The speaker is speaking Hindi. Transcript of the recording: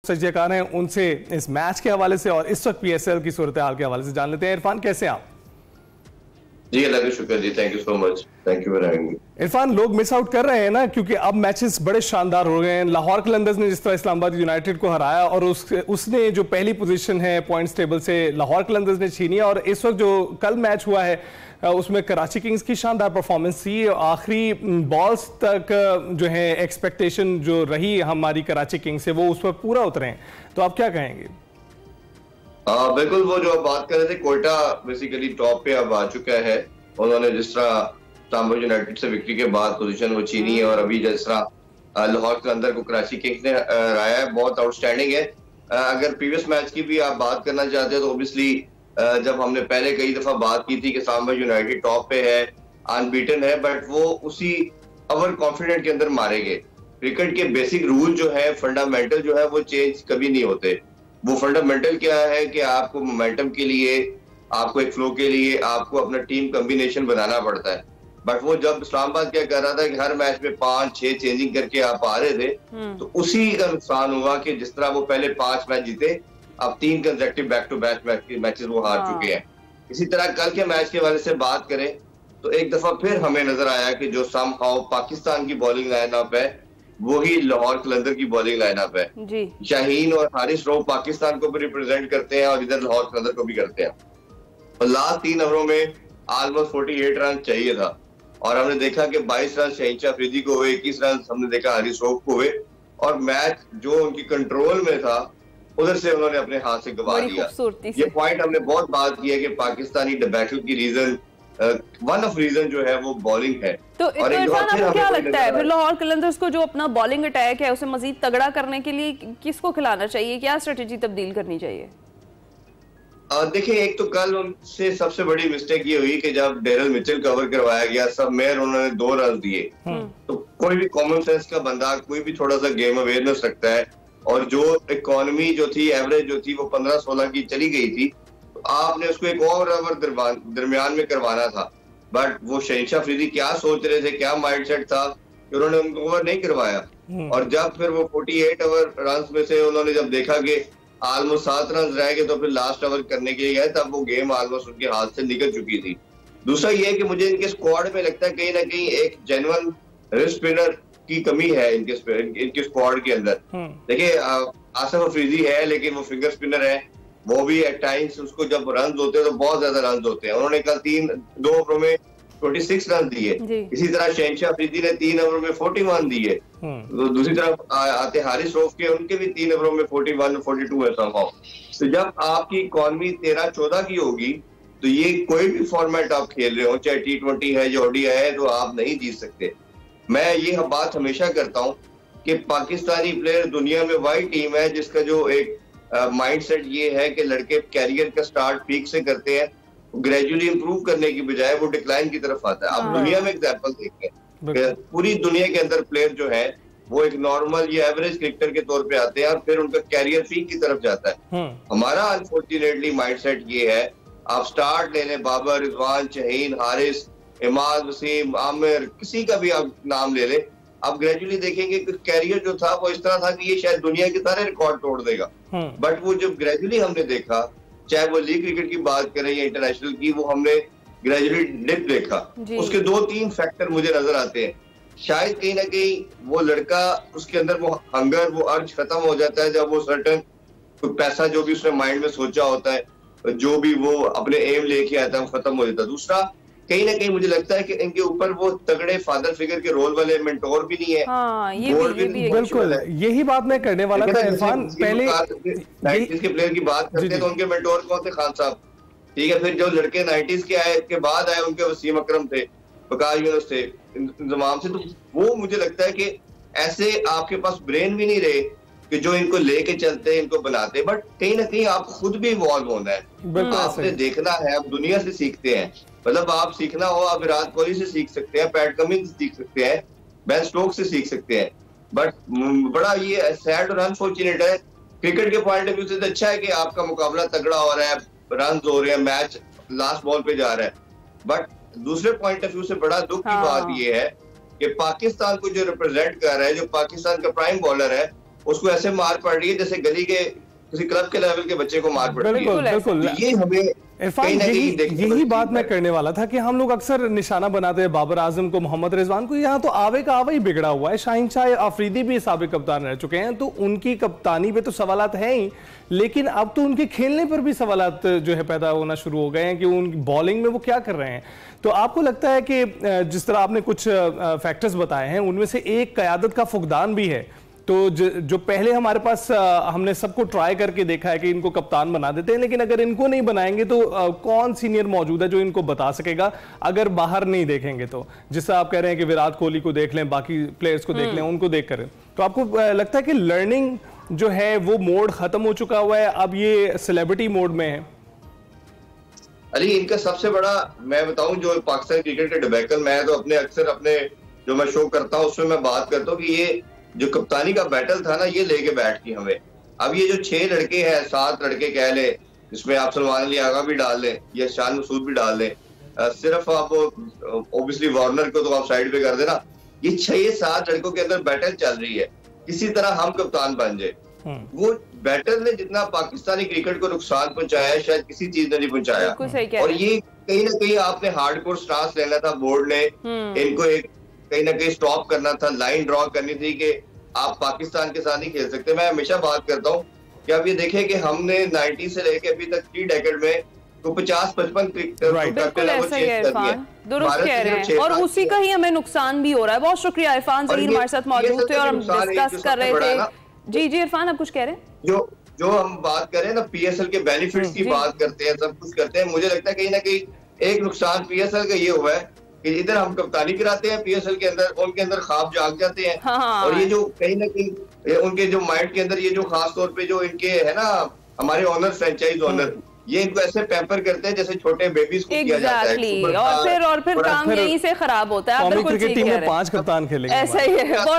सज्जाकार हैं उनसे इस मैच के हवाले से और इस वक्त PSL की सूरत हाल के हवाले से जान लेते हैं। इरफान, कैसे हैं आप? जी, अल्लाह का शुक्र जी, thank you so much, thank you for having me. Irfan, लोग मिस आउट कर रहे हैं ना, क्योंकि अब मैचेस बड़े शानदार हो गए हैं। लाहौर कलंदर्स ने जिस तरह इस्लामाबाद यूनाइटेड को हराया और उसने जो पहली पोजीशन है पॉइंट्स टेबल से लाहौर कलंदर्स ने छीनी, और इस वक्त जो कल मैच हुआ है उसमें कराची किंग्स की शानदार परफॉर्मेंस थी। आखिरी बॉल्स तक जो है एक्सपेक्टेशन जो रही हमारी कराची किंग्स से, वो उस पर पूरा उतरे हैं, तो आप क्या कहेंगे? बिल्कुल, वो जो आप बात कर रहे थे, कोयटा बेसिकली टॉप पे अब आ चुका है। उन्होंने जिस तरह इस्लामाबाद यूनाइटेड से विक्ट्री के बाद पोजीशन वो छीनी है, और अभी जिस तरह लाहौर के अंदर को कराची किंग्स ने हराया है, बहुत आउटस्टैंडिंग है। अगर प्रीवियस मैच की भी आप बात करना चाहते हैं तो ओब्वियसली जब हमने पहले कई दफा बात की थी कि इस्लामाबाद यूनाइटेड टॉप पे है, अनबीटन है, बट वो उसी ओवर कॉन्फिडेंट के अंदर मारे गए। क्रिकेट के बेसिक रूल जो है, फंडामेंटल जो है, वो चेंज कभी नहीं होते। वो फंडामेंटल क्या है कि आपको मोमेंटम के लिए, आपको एक फ्लो के लिए आपको अपना टीम कॉम्बिनेशन बनाना पड़ता है। बट वो जब इस्लामाबाद क्या कर रहा था कि हर मैच में 5-6 चेंजिंग करके आप आ रहे थे, तो उसी का नुकसान हुआ कि जिस तरह वो पहले 5 मैच जीते, अब 3 consecutive back to back matches वो हार चुके हैं। इसी तरह कल के मैच के वाले से बात करें तो एक दफा फिर हमें नजर आया कि जो समहाउ पाकिस्तान की बॉलिंग लाइनअप है वही लाहौर कलंदर की बॉलिंग लाइनअप है जी। शाहीन और हारिस रऊफ पाकिस्तान को भी रिप्रेजेंट करते हैं और इधर लाहौर कलंदर को भी करते हैं। और लास्ट 3 ओवरों में ऑलमोस्ट 48 रन चाहिए था, और हमने देखा कि 22 रन शहीन अफरीदी को हुए, 21 रन हमने देखा हारिस रऊफ को हुए, और मैच जो उनकी कंट्रोल में था उधर से उन्होंने अपने हाथ से गवा दिया। ये पॉइंट हमने बहुत बात की है कि पाकिस्तानी डिबैकल की रीजन, वन ऑफ रीजन जो है वो बॉलिंग है। तो इरफान, आपको क्या लगता है फिर लाहौर कलंदर्स को जो अपना बॉलिंग अटैक है उसे मजीद तगड़ा करने के लिए किसको खिलाना चाहिए, क्या स्ट्रेटेजी तब्दील करनी चाहिए? देखिए, एक तो कल उनसे सबसे बड़ी मिस्टेक ये हुई कि जब डेरल मिचेल कवर करवाया गया, सब मेयर उन्होंने 2 रन दिए। तो कोई भी कॉमन सेंस का बंदा, कोई भी थोड़ा सा गेम अवेयरनेस रखता है, और जो इकोनॉमी जो थी, एवरेज जो थी, वो 15-16 की चली गई थी, तो आपने उसको एक और ओवर दरमियान में करवाना था। बट वो शहीन अफरीदी क्या सोच रहे थे, क्या माइंडसेट था कि उन्होंने उनको ओवर नहीं करवाया। और जब फिर वो 48 ओवर रन में से उन्होंने जब देखा कि ऑलमोस्ट 7 रन रह गए, तो फिर लास्ट ओवर करने के लिए गए, तब वो गेम ऑलमोस्ट उनके हाथ से निकल चुकी थी। दूसरा ये है कि मुझे इनके स्क्वाड में लगता है कहीं ना कहीं एक जेन्युइन रिस्ट स्पिनर की कमी है इनके स्क्वाड के अंदर। देखिए, आसिफ अफरीदी है लेकिन वो फिंगर स्पिनर है, वो भी एट टाइम्स उसको जब रन होते हैं तो बहुत ज्यादा रन होते हैं। उन्होंने कल 2 ओवरों में 26 रन दिए। इसी तरह शहीन अफरीदी ने 3 ओवर में 41 दिए। तो दूसरी तरफ आते हारिस रऊफ के, उनके भी 3 ओवरों में 41-42 है समहाउ। तो जब आपकी इकॉनमी 13-14 की होगी तो ये कोई भी फॉर्मेट आप खेल रहे हो, चाहे T20 है या ODI है, तो आप नहीं जीत सकते। मैं ये बात हमेशा करता हूँ कि पाकिस्तानी प्लेयर दुनिया में वही टीम है जिसका जो एक माइंडसेट ये है कि लड़के कैरियर का स्टार्ट पीक से करते हैं, ग्रेजुअली इंप्रूव करने की बजाय वो डिक्लाइन की तरफ आता है। अब दुनिया में एग्जांपल देखें, पूरी दुनिया के अंदर प्लेयर जो है वो एक नॉर्मल या एवरेज क्रिकेटर के तौर पे आते हैं और फिर उनका कैरियर पीक की तरफ जाता है। हमारा अनफॉर्चुनेटली माइंडसेट ये है, आप स्टार्ट ले लें, बाबर, रिजवान, शहीन, हारिस, इमाद, वसीम, आमिर, किसी का भी आप नाम ले लें, आप ग्रेजुअली देखेंगे कि कैरियर जो था वो इस तरह था कि ये शायद दुनिया के सारे रिकॉर्ड तोड़ देगा। बट वो जब ग्रेजुअली हमने देखा, चाहे वो लीग क्रिकेट की बात करें या इंटरनेशनल की, वो हमने ग्रेजुअली डिप देखा। उसके 2-3 फैक्टर मुझे नजर आते हैं। शायद कहीं ना कहीं वो लड़का, उसके अंदर वो हंगर, वो अर्ज खत्म हो जाता है जब वो सर्टन पैसा जो भी उसने माइंड में सोचा होता है, जो भी वो अपने एम लेके आता है, वो खत्म हो जाता है। दूसरा, कहीं ना कहीं मुझे लगता है कि इनके ऊपर वो तगड़े फादर फिगर के रोल वाले मेंटोर भी नहीं है। ये भी बिल्कुल यही बात मैं करने वाला था इरफान। पहले इसके प्लेयर की बात करते हैं तो उनके मेंटोर कौन थे? खान साहब, ठीक है। फिर जो लड़के 90s के आए, के बाद आए, उनके वसीम अकरम थे, वकार यूनुस थे, इंतजाम से। तो वो मुझे लगता है कि ऐसे आपके पास ब्रेन भी नहीं रहे कि जो इनको लेके चलते हैं, इनको बनाते हैं। बट कहीं ना कहीं आप खुद भी इवॉल्व होना है, आपने देखना है, आप दुनिया से सीखते हैं। मतलब आप सीखना हो, आप विराट कोहली से सीख सकते हैं, पैट कमिंस से सीख सकते हैं, बेन स्टोक्स से सीख सकते हैं। बट बड़ा ये सैड और अनफॉर्चुनेट है क्रिकेट के पॉइंट ऑफ व्यू से। तो अच्छा है कि आपका मुकाबला तगड़ा हो रहा है, रन हो रहे हैं, मैच लास्ट बॉल पे जा रहा है। बट दूसरे पॉइंट ऑफ व्यू से बड़ा दुख की बात ये है कि पाकिस्तान को जो रिप्रेजेंट कर रहा है, जो पाकिस्तान का प्राइम बॉलर है, उसको ऐसे मार पड़ रही है जैसे गली के किसी क्लब के लेवल के बच्चे को मार पड़ रही है। बिल्कुल। ये हमें इरफान, यही बात मैं करने वाला था कि हम लोग अक्सर निशाना बनाते हैं बाबर आजम को, मोहम्मद रिजवान को। यहाँ तो आवे का आवा ही बिगड़ा हुआ है। शाहीन शाह अफरीदी भी साबिक कप्तान रह चुके हैं, तो उनकी कप्तानी पे तो सवालात हैं ही, लेकिन अब तो उनके खेलने पर भी सवालात जो है पैदा होना शुरू हो गए हैं कि उन बॉलिंग में वो क्या कर रहे हैं। तो आपको लगता है कि जिस तरह आपने कुछ फैक्टर्स बताए हैं उनमें से एक क़यादत का फुकदान भी है, तो जो पहले हमारे पास हमने सबको ट्राई करके देखा है कि इनको कप्तान बना देते हैं, लेकिन अगर इनको नहीं बनाएंगे तो कौन सीनियर मौजूद है जो इनको बता सकेगा अगर बाहर नहीं देखेंगे? तो जिससे आप कह रहे हैं कि विराट कोहली को देख लें, बाकी प्लेयर्स को देख लें, उनको देख करें, तो आपको लगता है कि लर्निंग जो है वो मोड खत्म हो चुका हुआ है, अब ये सेलिब्रिटी मोड में है? अली, इनका सबसे बड़ा मैं बताऊं जो पाकिस्तान क्रिकेट के डिबेकल, मैं तो अक्सर अपने जो मैं शो करता हूं उसमें मैं बात करता हूं कि ये जो कप्तानी का बैटल था ना, ये लेके बैठ गई हमें। अब ये जो 6 लड़के हैं, 7 लड़के कह ले, जिसमें आप सलमान अली आगा भी डाल लें या शान मसूद भी डाल लें, सिर्फ आप ऑब्वियसली वार्नर को तो आप साइड पे कर देना, ये 6-7 लड़कों के अंदर बैटल चल रही है, किसी तरह हम कप्तान बन जाए। वो बैटल ने जितना पाकिस्तानी क्रिकेट को नुकसान पहुंचाया है शायद किसी चीज ने नहीं पहुंचाया। और ये कहीं ना कहीं आपने हार्डकोर स्टांस लेना था, बोर्ड ने इनको एक कहीं ना कहीं स्टॉप करना था, लाइन ड्रॉ करनी थी कि आप पाकिस्तान के साथ नहीं खेल सकते। मैं हमेशा बात करता हूँ कि आप ये देखें कि हमने 90 से लेके अभी तक 3 डेकेड में तो 50-55 दुरुस्त कह रहे हैं, और उसी का ही हमें नुकसान भी हो रहा है। बहुत शुक्रिया इरफान ज़हीर हमारे साथ मौजूद थे और हम डिस्कस कर रहे थे। जी इरफान, आप कुछ कह रहे हैं? जो हम बात कर रहे हैं ना पीएसएल के बेनिफिट्स की बात करते हैं, सब कुछ करते हैं, मुझे लगता है कहीं ना कहीं एक नुकसान पीएसएल का ये हुआ है कि इधर हम कप्तानी कराते हैं पीएसएल के अंदर, उनके अंदर ख्वाब जाग जाते हैं। और ये जो कहीं ना कहीं उनके जो माइंड के अंदर ये जो खास तौर पे जो इनके है ना हमारे ओनर, फ्रेंचाइज ओनर, ये इनको ऐसे पैम्पर करते हैं जैसे छोटे बेबीज को किया जाता है। और फिर काम यहीं से खराब होता है। क्रिकेट टीम में 5 कप्तान खेलेंगे, ऐसा ही है।